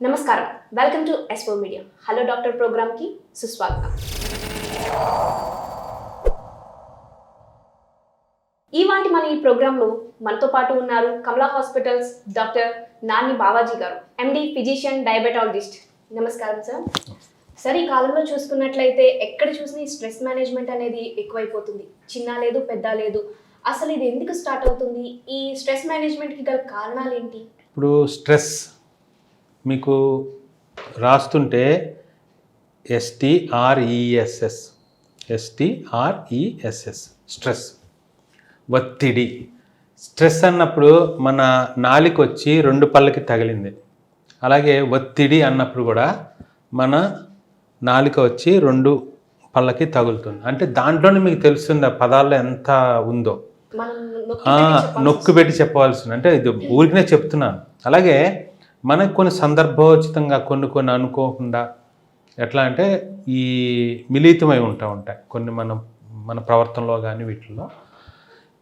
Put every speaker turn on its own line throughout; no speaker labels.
నమస్కారం, welcome to Espo media. Hello doctor ప్రోగ్రామ్కి సుస్వాగతం. ఈవాటి మన ఈ ప్రోగ్రాంలో మనతో పాటు ఉన్నారు కమలా హాస్పిటల్స్ డాక్టర్ నాని బావాజీ గారు, ఎండి ఫిజిషియన్ డయాబెటాలజిస్ట్. నమస్కారం సార్. సార్, ఈ కాలంలో చూసుకున్నట్లయితే ఎక్కడ చూసినా ఈ స్ట్రెస్ మేనేజ్మెంట్ అనేది ఎక్కువైపోతుంది. చిన్న లేదు పెద్ద లేదు. అసలు ఇది ఎందుకు స్టార్ట్ అవుతుంది? ఈ స్ట్రెస్ మేనేజ్మెంట్కి గల కారణాలు ఏంటి?
ఇప్పుడు స్ట్రెస్ మీకు రాస్తుంటే STRESS స్ట్రెస్, ఒత్తిడి. స్ట్రెస్ అన్నప్పుడు మన నాలిక వచ్చి రెండు పళ్ళకి తగిలింది. అలాగే ఒత్తిడి అన్నప్పుడు కూడా మన నాలిక వచ్చి రెండు పళ్ళకి తగులుతుంది. అంటే దాంట్లోనే మీకు తెలుస్తుంది ఆ పదాల్లో ఎంత ఉందో. నొక్కి పెట్టి చెప్పవలసింది. అంటే ఇది ఊరికనే చెప్తున్నాను. అలాగే మనకు కొన్ని సందర్భోచితంగా కొన్ని అనుకోకుండా ఎట్లా అంటే ఈ మిళితమై ఉంటాయి కొన్ని మన ప్రవర్తనలో కానీ వీటిల్లో.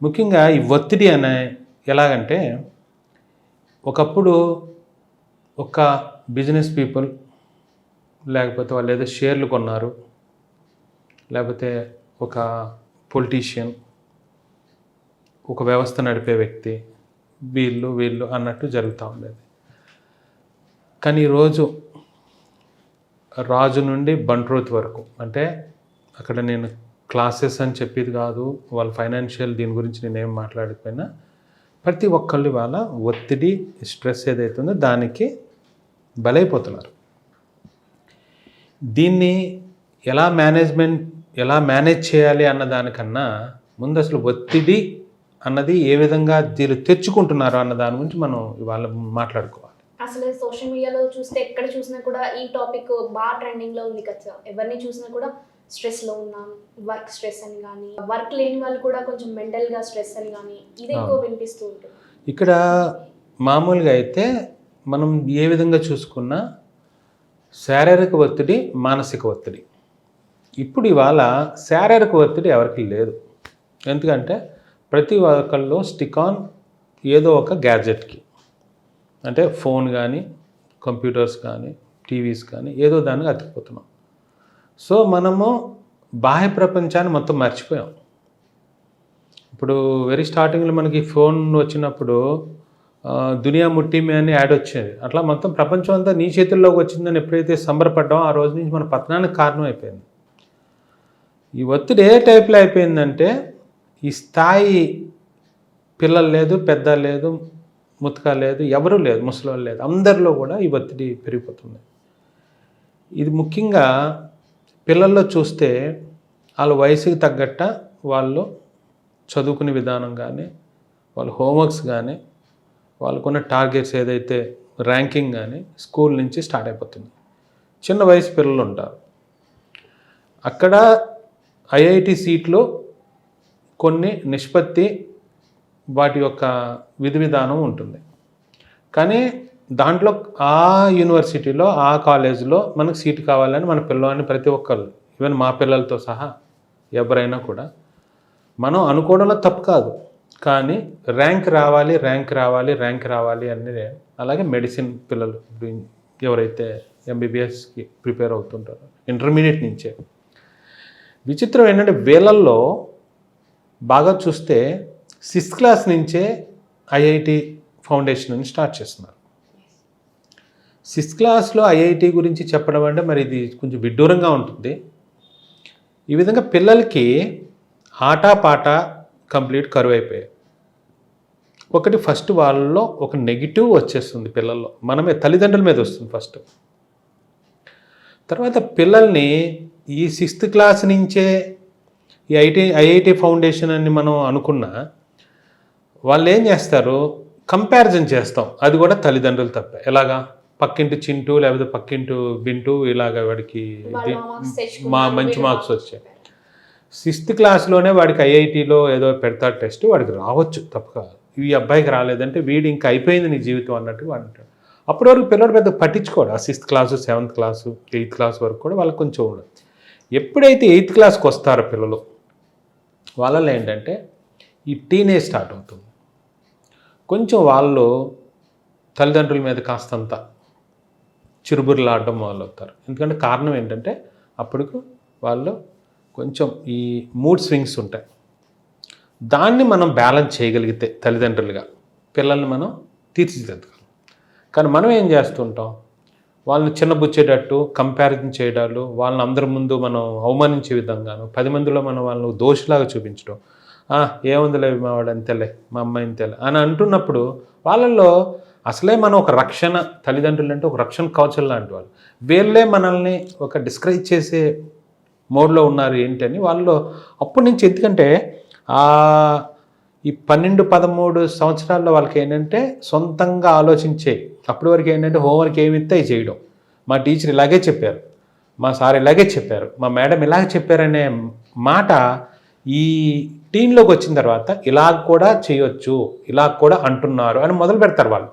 ముఖ్యంగా ఈ ఒత్తిడి అనే ఎలాగంటే, ఒకప్పుడు ఒక బిజినెస్ పీపుల్, లేకపోతే వాళ్ళు ఏదో షేర్లు కొన్నారు, లేకపోతే ఒక పొలిటీషియన్, ఒక వ్యవస్థ నడిపే వ్యక్తి, వీళ్ళు అన్నట్టు జరుగుతూ ఉండేది. కానీ ఈరోజు రాజు నుండి బంట్రోత్ వరకు, అంటే అక్కడ నేను క్లాసెస్ అని చెప్పేది కాదు, వాళ్ళ ఫైనాన్షియల్ దీని గురించి నేనేం మాట్లాడకపోయినా ప్రతి ఒక్కళ్ళు వాళ్ళ ఒత్తిడి, స్ట్రెస్ ఏదైతుందో దానికి బలైపోతున్నారు. దీన్ని ఎలా మేనేజ్ చేయాలి అన్న దానికన్నా ముందు అసలు ఒత్తిడి అన్నది ఏ విధంగా దీన్ని తెచ్చుకుంటున్నారు అన్న దాని గురించి మనం ఇవాళ మాట్లాడుకోవాలి.
అసలు సోషల్ మీడియాలో చూస్తే ఎక్కడ చూసినా కూడా ఈ టాపిక్ బాగా ట్రెండింగ్లో ఉంది కదా. ఎవరిని చూసినా కూడా స్ట్రెస్లో ఉన్నాం, వర్క్ స్ట్రెస్ అని కానీ, వర్క్ లేని వాళ్ళు కూడా కొంచెం మెంటల్గా స్ట్రెస్ అని కానీ ఇది ఎక్కువ వినిపిస్తూ ఉంటుంది.
ఇక్కడ మామూలుగా అయితే మనం ఏ విధంగా చూసుకున్నా శారీరక ఒత్తిడి, మానసిక ఒత్తిడి. ఇప్పుడు ఇవాళ శారీరక ఒత్తిడి ఎవరికి లేదు. ఎందుకంటే ప్రతి ఒక్కళ్ళు స్టిక్ ఆన్ ఏదో ఒక గ్యాడ్జెట్కి, అంటే ఫోన్ కానీ, కంప్యూటర్స్ కానీ, టీవీస్ కానీ ఏదో దానికి అతికిపోతున్నాం. సో మనము బాహ్య ప్రపంచాన్ని మొత్తం మర్చిపోయాం. ఇప్పుడు వెరీ స్టార్టింగ్లో మనకి ఫోన్ వచ్చినప్పుడు దునియా ముట్టి మే అని యాడ్ వచ్చేది. అట్లా మొత్తం ప్రపంచం అంతా నీ చేతుల్లోకి వచ్చిందని ఎప్పుడైతే సంబరపడ్డామో ఆ రోజు నుంచి మన పతనానికి కారణం అయిపోయింది. ఈ ఒత్తిడి ఏ టైప్లో అయిపోయిందంటే, ఈ స్థాయి పిల్లలు లేదు, పెద్ద లేదు, ముతక లేదు, ఎవరూ లేదు, ముసలోళ్ళు లేదు, అందరిలో కూడా ఈ ఒత్తిడి పెరిగిపోతుంది. ఇది ముఖ్యంగా పిల్లల్లో చూస్తే వాళ్ళ వయసుకి తగ్గట్ట వాళ్ళు చదువుకునే విధానం కానీ, వాళ్ళ హోంవర్క్స్ కానీ, వాళ్ళకున్న టార్గెట్స్ ఏదైతే ర్యాంకింగ్ కానీ స్కూల్ నుంచి స్టార్ట్ అయిపోతుంది. చిన్న వయసు పిల్లలు ఉంటారు. అక్కడ IIT సీట్లు కొన్ని నిష్పత్తి వాటి యొక్క విధి విధానం ఉంటుంది. కానీ దాంట్లో ఆ యూనివర్సిటీలో, ఆ కాలేజీలో మనకు సీటు కావాలని మన పిల్లవాడిని ప్రతి ఒక్కళ్ళు, ఈవెన్ మా పిల్లలతో సహా ఎవరైనా కూడా మనం అనుకోవడంలో తప్పు కాదు. కానీ ర్యాంక్ రావాలి అని. అలాగే మెడిసిన్ పిల్లలు ఎవరైతే MBBSకి ప్రిపేర్ అవుతుంటారో ఇంటర్మీడియట్ నుంచే, విచిత్రం ఏంటంటే వీళ్ళల్లో బాగా చూస్తే 6th క్లాస్ నుంచే IIT ఫౌండేషన్ అని స్టార్ట్ చేస్తున్నారు. 6th క్లాస్లో IIT గురించి చెప్పడం అంటే మరి ఇది కొంచెం విడ్డూరంగా ఉంటుంది. ఈ విధంగా పిల్లలకి ఆటపాట కంప్లీట్ కరువు అయిపోయాయి. ఒకటి ఫస్ట్ వాళ్ళలో ఒక నెగిటివ్ వచ్చేస్తుంది పిల్లల్లో, మనమే తల్లిదండ్రుల మీద వస్తుంది ఫస్ట్. తర్వాత పిల్లల్ని ఈ 6th క్లాస్ నుంచే ఈ IIT ఫౌండేషన్ అని మనం అనుకున్నా, వాళ్ళు ఏం చేస్తారు, కంపారిజన్ చేస్తాం. అది కూడా తల్లిదండ్రులు తప్ప. ఎలాగా, పక్కింటి చింటూ లేకపోతే పక్కింటి బింటూ ఇలాగ వాడికి మంచి మార్క్స్ వచ్చాయి. 6th క్లాస్లోనే వాడికి IITలో ఏదో పెడతాడు టెస్ట్, వాడికి రావచ్చు తప్పక, ఈ అబ్బాయికి రాలేదంటే వీడు ఇంకా అయిపోయింది నీ జీవితం అన్నట్టు వాడు అంటాడు. అప్పటి వరకు పిల్లడు పెద్ద పట్టించుకోడు. ఆ 6th class, 7th class, 8th class వరకు కూడా వాళ్ళకి కొంచెం ఉండదు. ఎప్పుడైతే 8th క్లాస్కి వస్తారో పిల్లలు, వాళ్ళలో ఏంటంటే ఈ టీనేజ్ స్టార్ట్ అవుతుంది. కొంచెం వాళ్ళు తల్లిదండ్రుల మీద కాస్తంత చిరుబురులాడడం మొదలవుతారు. ఎందుకంటే కారణం ఏంటంటే అప్పటికు వాళ్ళు కొంచెం ఈ మూడ్ స్వింగ్స్ ఉంటాయి. దాన్ని మనం బ్యాలెన్స్ చేయగలిగితే తల్లిదండ్రులుగా పిల్లల్ని మనం తీర్చిదిద్దగలం. కానీ మనం ఏం చేస్తుంటాం, వాళ్ళని చిన్నబుచ్చేటట్టు కంపారిజన్ చేయడాలు, వాళ్ళని అందరి ముందు మనం అవమానించే విధంగాను 10 మందిలో మనం వాళ్ళని దోషిలాగా చూపించడం. ఏముందిలే మా వాడు అంతేలే, మా అమ్మాయి అంతేలే అని అంటున్నప్పుడు వాళ్ళల్లో అసలే మనం ఒక రక్షణ, తల్లిదండ్రులు అంటే ఒక రక్షణ కవచం లాంటి వాళ్ళు, వీళ్ళే మనల్ని ఒక డిస్కరేజ్ చేసే మోడ్లో ఉన్నారు ఏంటని వాళ్ళు అప్పటి నుంచి. ఎందుకంటే ఈ 12-13 సంవత్సరాల్లో వాళ్ళకి ఏంటంటే సొంతంగా ఆలోచించే, అప్పటి వరకు ఏంటంటే హోంవర్క్ ఏమి ఇస్తే అవి చేయడం, మా టీచర్ ఇలాగే చెప్పారు, మా సార్ ఇలాగే చెప్పారు, మా మేడం ఇలాగే చెప్పారనే మాట ఈ టీంలోకి వచ్చిన తర్వాత ఇలా కూడా చేయొచ్చు, ఇలా కూడా అంటున్నారు అని మొదలు పెడతారు వాళ్ళు.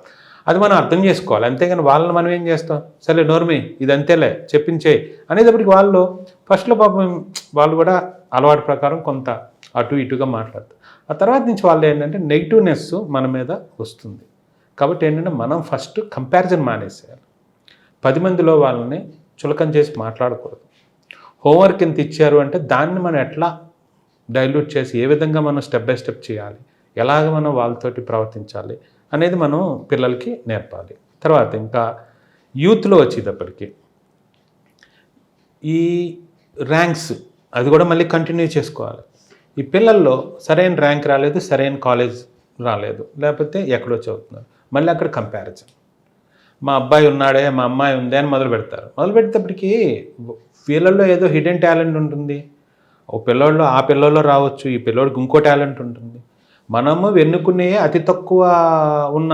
అది మనం అర్థం చేసుకోవాలి. అంతేగాని వాళ్ళని మనం ఏం చేస్తాం, సరే నోర్మి ఇది అంతేలే చెప్పించే అనేటప్పటికి వాళ్ళు ఫస్ట్లో పాపం వాళ్ళు కూడా అలవాటు ప్రకారం కొంత అటు ఇటుగా మాట్లాడతారు. ఆ తర్వాత నుంచి వాళ్ళు ఏంటంటే నెగిటివ్నెస్ మన మీద వస్తుంది. కాబట్టి ఏంటంటే మనం ఫస్ట్ కంపారిజన్ మానేసేయాలి. 10 మందిలో వాళ్ళని చులకన చేసి మాట్లాడకూడదు. హోంవర్క్ ఎంత ఇచ్చారు అంటే దాన్ని మనం ఎట్లా డైల్యూట్ చేసి ఏ విధంగా మనం స్టెప్ బై స్టెప్ చేయాలి, ఎలాగ మనం వాళ్ళతోటి ప్రవర్తించాలి అనేది మనం పిల్లలకి నేర్పాలి. తర్వాత ఇంకా యూత్లో వచ్చేటప్పటికి ఈ ర్యాంక్స్ అది కూడా మళ్ళీ కంటిన్యూ చేసుకోవాలి. ఈ పిల్లల్లో సరైన ర్యాంక్ రాలేదు, సరైన కాలేజ్ రాలేదు, లేకపోతే ఎక్కడో చదువుతున్నారు, మళ్ళీ అక్కడ కంపారిజన్. మా అబ్బాయి ఉన్నాడే, మా అమ్మాయి ఉంది అని మొదలు పెడతారు. మొదలు పెట్టేటప్పటికి వీళ్ళల్లో ఏదో హిడెన్ టాలెంట్ ఉంటుంది. ఓ పిల్లోళ్ళు ఆ పిల్లోల్లో రావచ్చు, ఈ పిల్లోడికి ఇంకో టాలెంట్ ఉంటుంది. మనము ఎన్నుకునే అతి తక్కువ ఉన్న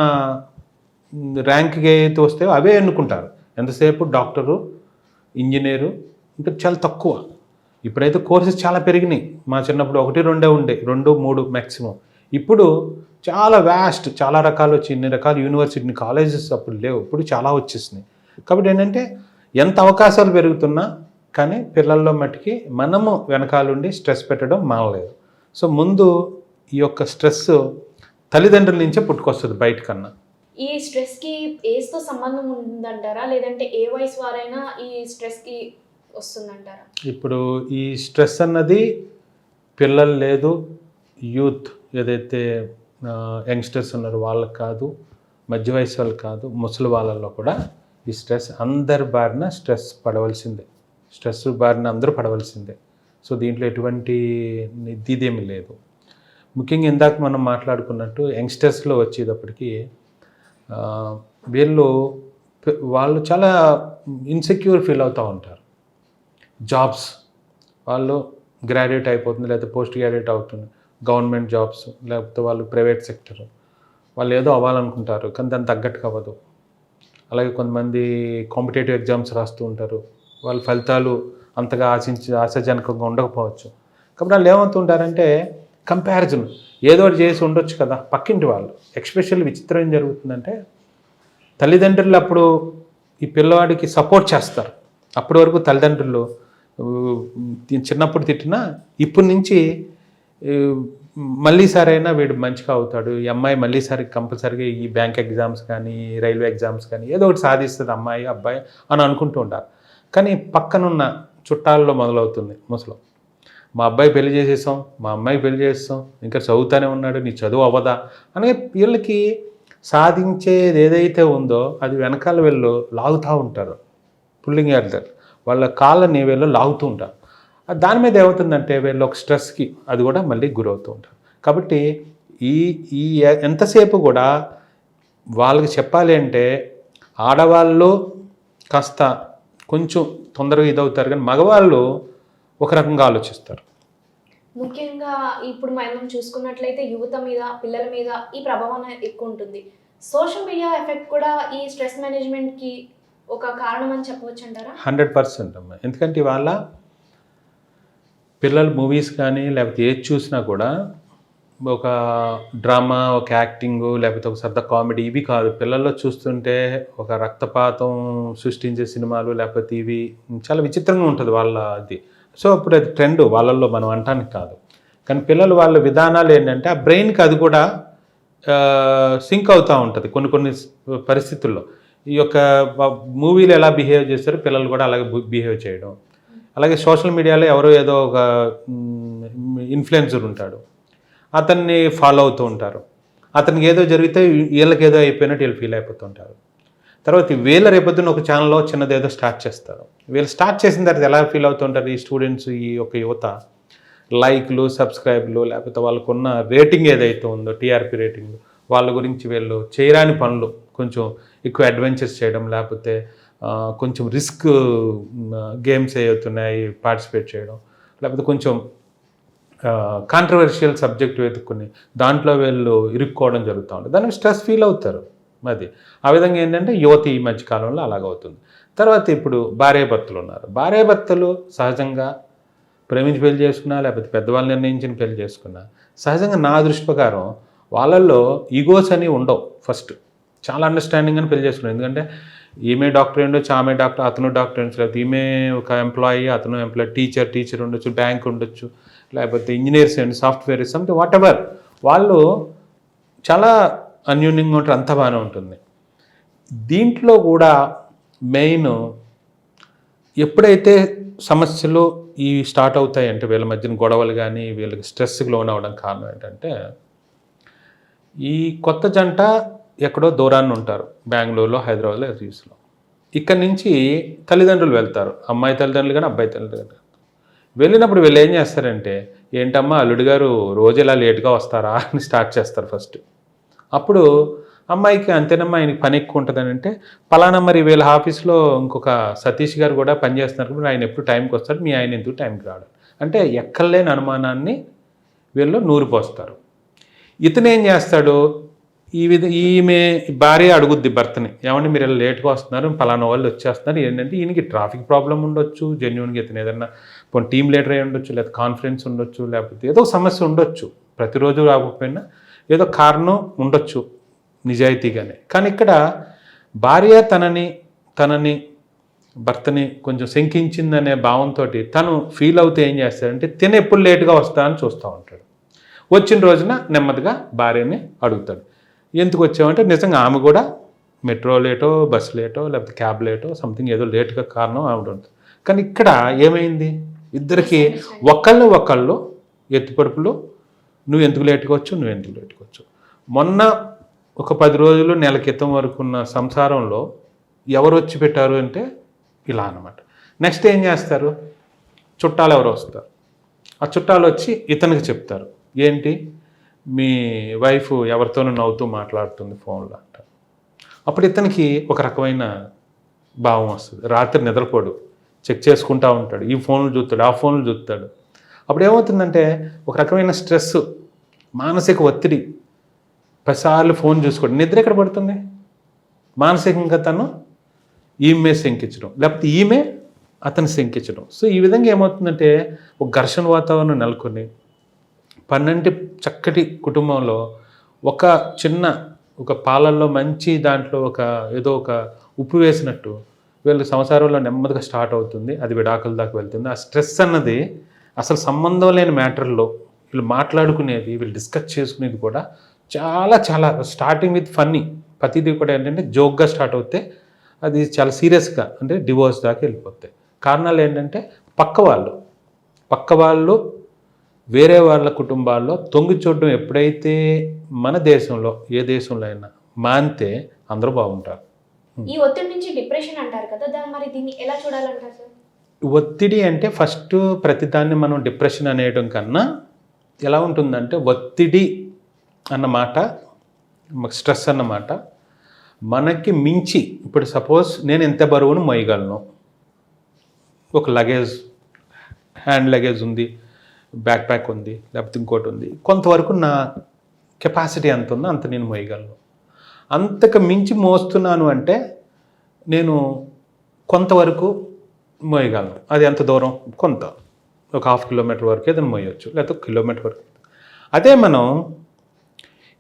ర్యాంక్కి ఏదైతే వస్తాయో అవే ఎన్నుకుంటారు. ఎంతసేపు డాక్టరు, ఇంజనీరు ఇంకా చాలా తక్కువ. ఇప్పుడైతే కోర్సెస్ చాలా పెరిగినాయి. మా చిన్నప్పుడు 1-2 ఉండే, 2-3 మ్యాక్సిమం. ఇప్పుడు చాలా వ్యాస్ట్, చాలా రకాలు వచ్చి ఇన్ని రకాల యూనివర్సిటీ కాలేజెస్ అప్పుడు లేవు, ఇప్పుడు చాలా వచ్చేసినాయి. కాబట్టి ఏంటంటే ఎంత అవకాశాలు పెరుగుతున్నా కానీ పిల్లల్లో మట్టుకి మనము వెనకాలండి స్ట్రెస్ పెట్టడం మానలేదు. సో ముందు ఈ యొక్క స్ట్రెస్ తల్లిదండ్రుల నుంచే పుట్టుకొస్తుంది బయటకన్నా.
ఈ స్ట్రెస్కి ఏజ్తో సంబంధం ఉందంటారా, లేదంటే ఏ వయసు వారైనా ఈ స్ట్రెస్కి వస్తుందంటారా?
ఇప్పుడు ఈ స్ట్రెస్ అన్నది పిల్లలు లేదు, యూత్ ఏదైతే యంగ్స్టర్స్ ఉన్నారో వాళ్ళకి కాదు, మధ్య వయసు వాళ్ళకి కాదు, ముసలి వాళ్ళల్లో కూడా ఈ స్ట్రెస్ అందరి బారిన స్ట్రెస్ పడవలసిందే. స్ట్రెస్ బారిన అందరూ పడవలసిందే. సో దీంట్లో ఎటువంటి ఇదేమీ లేదు. ముఖ్యంగా ఇందాక మనం మాట్లాడుకున్నట్టు యంగ్స్టర్స్లో వచ్చేటప్పటికి వాళ్ళు చాలా ఇన్సెక్యూర్ ఫీల్ అవుతూ ఉంటారు. జాబ్స్ వాళ్ళు గ్రాడ్యుయేట్ అయిపోతుంది, లేకపోతే పోస్ట్ గ్రాడ్యుయేట్ అవుతుంది, గవర్నమెంట్ జాబ్స్, లేకపోతే వాళ్ళు ప్రైవేట్ సెక్టర్, వాళ్ళు ఏదో అవ్వాలనుకుంటారు కానీ దాన్ని తగ్గట్టుగా అవ్వదు. అలాగే కొంతమంది కాంపిటేటివ్ ఎగ్జామ్స్ రాస్తూ ఉంటారు, వాళ్ళ ఫలితాలు అంతగా ఆశాజనకంగా ఉండకపోవచ్చు. కాబట్టి వాళ్ళు ఏమవుతుంటారంటే కంపారిజన్, ఏదో ఒకటి చేసి ఉండొచ్చు కదా పక్కింటి వాళ్ళు. ఎస్పెషల్లీ విచిత్రం ఏం జరుగుతుందంటే తల్లిదండ్రులు అప్పుడు ఈ పిల్లవాడికి సపోర్ట్ చేస్తారు. అప్పటి వరకు తల్లిదండ్రులు చిన్నప్పుడు తిట్టినా ఇప్పటి నుంచి మళ్ళీ సరైనా వీడు మంచిగా అవుతాడు, ఈ అమ్మాయి మళ్ళీ సరి కంపల్సరీగా ఈ బ్యాంక్ ఎగ్జామ్స్ కానీ రైల్వే ఎగ్జామ్స్ కానీ ఏదో ఒకటి సాధిస్తుంది అమ్మాయి అబ్బాయి అని అనుకుంటూ ఉంటారు. కానీ పక్కనున్న చుట్టాల్లో మొదలవుతుంది ముసలం, మా అబ్బాయి పెళ్లి చేసేసాం, మా అమ్మాయి పెళ్లి చేస్తాం, ఇంకా చదువుతూనే ఉన్నాడు, నీ చదువు అవ్వదా అని వీళ్ళకి సాధించేది ఏదైతే ఉందో అది వెనకాల వీళ్ళు లాగుతూ ఉంటారు. పుల్లింగ్ వెళ్తారు, వాళ్ళ కాళ్ళని వీళ్ళు లాగుతూ ఉంటారు. దాని మీద ఏమవుతుందంటే వీళ్ళు ఒక స్ట్రెస్కి అది కూడా మళ్ళీ గురవుతూ ఉంటారు. కాబట్టి ఈ ఎంతసేపు కూడా వాళ్ళకి చెప్పాలి అంటే ఆడవాళ్ళు కాస్త కొంచెం తొందరగా ఇదవుతారు, కానీ మగవాళ్ళు ఒక రకంగా ఆలోచిస్తారు.
ముఖ్యంగా ఇప్పుడు మనం చూసుకున్నట్లయితే యువత మీద, పిల్లల మీద ఈ ప్రభావం ఎక్కువ ఉంటుంది. సోషల్ మీడియా ఎఫెక్ట్ కూడా ఈ స్ట్రెస్ మేనేజ్మెంట్కి ఒక కారణం అని చెప్పవచ్చు అంటారా?
100% అమ్మా. ఎందుకంటే ఇవాళ పిల్లలు మూవీస్ కానీ లేకపోతే ఏది చూసినా కూడా ఒక డ్రామా, ఒక యాక్టింగు, లేకపోతే ఒక సరదా కామెడీ ఇవి కాదు. పిల్లల్లో చూస్తుంటే ఒక రక్తపాతం సృష్టించే సినిమాలు లేకపోతే ఇవి చాలా విచిత్రంగా ఉంటుంది వాళ్ళ అది. సో అప్పుడు అది ట్రెండ్ వాళ్ళల్లో, మనం అంటానికి కాదు. కానీ పిల్లలు వాళ్ళ విధానాలు ఏంటంటే ఆ బ్రెయిన్కి అది కూడా సింక్ అవుతూ ఉంటుంది కొన్ని పరిస్థితుల్లో. ఈ యొక్క మూవీలు ఎలా బిహేవ్ చేస్తారో పిల్లలు కూడా అలాగే బిహేవ్ చేయడం. అలాగే సోషల్ మీడియాలో ఎవరో ఏదో ఒక ఇన్ఫ్లుయెన్సర్ ఉంటాడు, అతన్ని ఫాలో అవుతూ ఉంటారు. అతనికి ఏదో జరిగితే వీళ్ళకి ఏదో అయిపోయినట్టు వీళ్ళు ఫీల్ అయిపోతుంటారు. తర్వాత వీళ్ళ రేపొద్దున ఒక ఛానల్లో చిన్నది ఏదో స్టార్ట్ చేస్తారు. వీళ్ళు స్టార్ట్ చేసిన తర్వాత ఎలా ఫీల్ అవుతుంటారు ఈ స్టూడెంట్స్, ఈ యొక్క యువత? లైక్లు, సబ్స్క్రైబ్లు, లేకపోతే వాళ్ళకున్న రేటింగ్ ఏదైతే ఉందో టీఆర్పీ రేటింగ్, వాళ్ళ గురించి వీళ్ళు చేయరాని పనులు, కొంచెం ఎక్కువ అడ్వెంచర్స్ చేయడం, లేకపోతే కొంచెం రిస్క్ గేమ్స్ ఏవవుతున్నాయి పార్టిసిపేట్ చేయడం, లేకపోతే కొంచెం కాంట్రవర్షియల్ సబ్జెక్ట్ వెతుక్కుని దాంట్లో వీళ్ళు ఇరుక్కోవడం జరుగుతూ ఉంటుంది. దానికి స్ట్రెస్ ఫీల్ అవుతారు. అది ఆ విధంగా ఏంటంటే యువత ఈ మధ్యకాలంలో అలాగవుతుంది. తర్వాత ఇప్పుడు భార్యాభర్తలు ఉన్నారు. భార్యాభర్తలు సహజంగా ప్రేమించి పెళ్లి చేసుకున్నా, లేకపోతే పెద్దవాళ్ళు నిర్ణయించిన పెళ్లి చేసుకున్నా, సహజంగా నా దృష్టి ప్రకారం వాళ్ళల్లో ఈగోస్ అని ఉండవు. ఫస్ట్ చాలా అండర్స్టాండింగ్ అని పెళ్లి చేసుకున్నాను. ఎందుకంటే ఈమె డాక్టర్ ఉండొచ్చు, ఆమె డాక్టర్, అతను డాక్టర్ ఉండొచ్చు, లేకపోతే ఈమె ఒక ఎంప్లాయీ, అతను ఎంప్లాయీ, టీచర్ ఉండొచ్చు, బ్యాంక్ ఉండొచ్చు, లేకపోతే engineers and software something what ever. వాళ్ళు చాలా అన్యూన్యంగా ఉంటారు, అంతా బాగానే ఉంటుంది. దీంట్లో కూడా మెయిన్ ఎప్పుడైతే సమస్యలు ఈ స్టార్ట్ అవుతాయి అంటే వీళ్ళ మధ్యన గొడవలు కానీ వీళ్ళకి స్ట్రెస్కి లోన్ అవ్వడం కారణం ఏంటంటే, ఈ కొత్త జంట ఎక్కడో దూరాన్ని ఉంటారు, బెంగళూరులో, హైదరాబాద్లో, రీస్లో. ఇక్కడి నుంచి తల్లిదండ్రులు వెళ్తారు, అమ్మాయి తల్లిదండ్రులు కానీ అబ్బాయి తల్లిదండ్రులు. వెళ్ళినప్పుడు వీళ్ళు ఏం చేస్తారంటే, ఏంటమ్మా అల్లుడు గారు రోజు ఇలా లేట్గా వస్తారా అని స్టార్ట్ చేస్తారు ఫస్ట్. అప్పుడు అమ్మాయికి అంతేనమ్మా ఆయనకి పని ఎక్కువ ఉంటుందని అంటే, పలానా మరి వీళ్ళ ఆఫీస్లో ఇంకొక సతీష్ గారు కూడా పనిచేస్తున్నారు కాబట్టి ఆయన ఎప్పుడు టైంకి వస్తాడు, మీ ఆయన ఎందుకు టైంకి రాడు అంటే ఎక్కలేని అనుమానాన్ని వీళ్ళు నూరిపోస్తారు. ఇతను ఏం చేస్తాడు, ఈమె భార్య అడుగుద్ది భర్తని, ఏమంటే మీరు ఇలా లేట్గా వస్తున్నారు, పలానా వాళ్ళు వచ్చేస్తున్నారు. ఏంటంటే ఈయనకి ట్రాఫిక్ ప్రాబ్లం ఉండొచ్చు, జెన్యున్గా ఇతను ఏదన్నా టీమ్ లీడర్ అయి ఉండొచ్చు, లేదా కాన్ఫరెన్స్ ఉండొచ్చు, లేకపోతే ఏదో సమస్య ఉండొచ్చు, ప్రతిరోజు రాకపోయినా ఏదో కారణం ఉండొచ్చు నిజాయితీగానే. కానీ ఇక్కడ భార్య తనని భర్తని కొంచెం శంకించిందనే భావంతో తను ఫీల్ అవుతే ఏం చేస్తాడంటే, తిను ఎప్పుడు లేటుగా వస్తా అని చూస్తూ ఉంటాడు. వచ్చిన రోజున నెమ్మదిగా భార్యని అడుగుతాడు, ఎందుకు వచ్చామంటే నిజంగా ఆమె కూడా మెట్రో లేటో, బస్ లేటో, లేకపోతే క్యాబ్ లేటో సంథింగ్ ఏదో లేటుగా కారణం ఆవిడ ఉంటుంది. కానీ ఇక్కడ ఏమైంది, ఇద్దరికి ఒకళ్ళు ఎత్తుపడుపులు, నువ్వు ఎందుకు లేటుగా వచ్చు, నువ్వు ఎందుకు లేటుగా వచ్చు. మొన్న ఒక 10 రోజులు, నెల క్రితం వరకు ఉన్న సంసారంలో ఎవరు వచ్చి పెట్టారు అంటే ఇలా అన్నమాట. నెక్స్ట్ ఏం చేస్తారు, చుట్టాలు ఎవరు వస్తారు, ఆ చుట్టాలు వచ్చి ఇతనికి చెప్తారు, ఏంటి మీ వైఫ్ ఎవరితోనూ నవ్వుతూ మాట్లాడుతుంది ఫోన్లో అంటారు. అప్పుడు ఇతనికి ఒక రకమైన భావం వస్తుంది. రాత్రి నిద్రపోడు, చెక్ చేసుకుంటూ ఉంటాడు, ఈ ఫోన్లు చూస్తాడు, ఆ ఫోన్లు చూస్తాడు. అప్పుడు ఏమవుతుందంటే ఒక రకమైన స్ట్రెస్, మానసిక ఒత్తిడి, 10 సార్లు ఫోన్ చూసుకోండి, నిద్ర ఎక్కడ పడుతుంది, మానసికంగా తను ఈమె శంకించడం, లేకపోతే ఈమె అతను శంకించడం. సో ఈ విధంగా ఏమవుతుందంటే ఒక ఘర్షణ వాతావరణం నెలకొని 12 చక్కటి కుటుంబంలో ఒక పాలల్లో మంచి దాంట్లో ఏదో ఒక ఉప్పు వేసినట్టు వీళ్ళ సంసారంలో నెమ్మదిగా స్టార్ట్ అవుతుంది, అది విడాకుల దాకా వెళ్తుంది. ఆ స్ట్రెస్ అన్నది అసలు సంబంధం లేని మ్యాటర్లో వీళ్ళు మాట్లాడుకునేది, వీళ్ళు డిస్కస్ చేసుకునేది కూడా చాలా చాలా స్టార్టింగ్ విత్ ఫన్నీ, ప్రతిదీ కూడా ఏంటంటే జోక్గా స్టార్ట్ అవుతే అది చాలా సీరియస్గా అంటే డివోర్స్ దాకా వెళ్ళిపోతాయి. కారణాలు ఏంటంటే పక్క వాళ్ళు వేరే వాళ్ళ కుటుంబాల్లో తొంగి చూడడం ఎప్పుడైతే మన దేశంలో, ఏ దేశంలో అయినా మానితే అందరూ బాగుంటారు.
ఈ ఒత్తిడి నుంచి డిప్రెషన్ అంటారు కదా, మరి దీన్ని ఎలా చూడాలంటారు సార్?
ఒత్తిడి అంటే ఫస్ట్ ప్రతిదాన్ని మనం డిప్రెషన్ అనేయడం కన్నా ఎలా ఉంటుందంటే, ఒత్తిడి అన్నమాట, స్ట్రెస్ అన్నమాట మనకి మించి, ఇప్పుడు సపోజ్ నేను ఎంత బరువును మోయగలను, ఒక లగేజ్, హ్యాండ్ లగేజ్ ఉంది, బ్యాక్ ప్యాక్ ఉంది, లేకపోతే ఇంకోటి ఉంది, కొంతవరకు నా కెపాసిటీ ఎంత ఉందో అంత నేను మోయగలను. అంతకు మించి మోస్తున్నాను అంటే నేను కొంతవరకు మోయగలను. అది ఎంత దూరం, కొంత ఒక 1/2 కిలోమీటర్ వరకు ఏదైనా మోయవచ్చు, లేకపోతే 1 కిలోమీటర్ వరకు. అదే మనం